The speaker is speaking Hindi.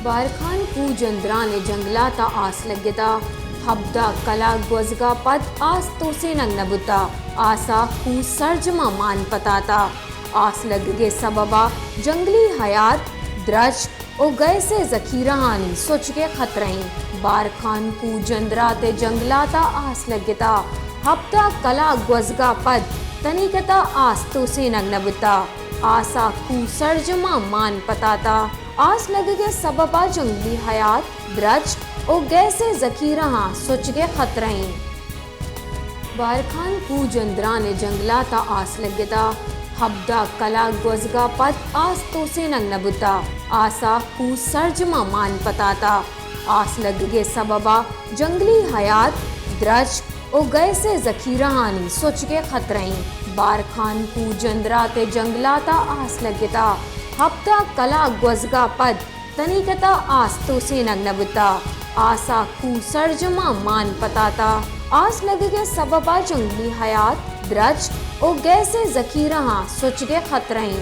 बारखान कू जंद्राने जंगलाता आस लगता हब्दा कला ग्वजगा पद आस तो से नंग नबुता आसा कू सर्जमा मान पताता आस लग गे सबबा जंगली हयात द्रज ओ गए से जखीरा हानी सोच के खतरई बारखान कू जंद्राते जंगलाता आस लगता हब्दा कला ग्वजगा पद तनिकता आस तो से नंग नबुता आसा कू सर्जमा मान पताता आस लग गे सबबा जंगली हयात द्रज ओ गैसे जखीरा सोच के खतरई बारखान कू जंद्राने जंगलाता आस लगता हब्दा कला ग्वजगा पद आस तो से नंग नबुता आसा कू सर्जमा मान पताता आस लग गे सबबा जंगली हयात द्रज ओ गए से जखीरा हानी सोच के खतरई बारखान कू जंद्राते जंगलाता आस लगता हब्दा कला ग्वजगा पद तनिकता आस तो से नंग नबुता आसा कू सर्जमा मान पताता आस लग गे सबबा जंगली हयात द्रज ओ गए से जखीरा सोच के खतरई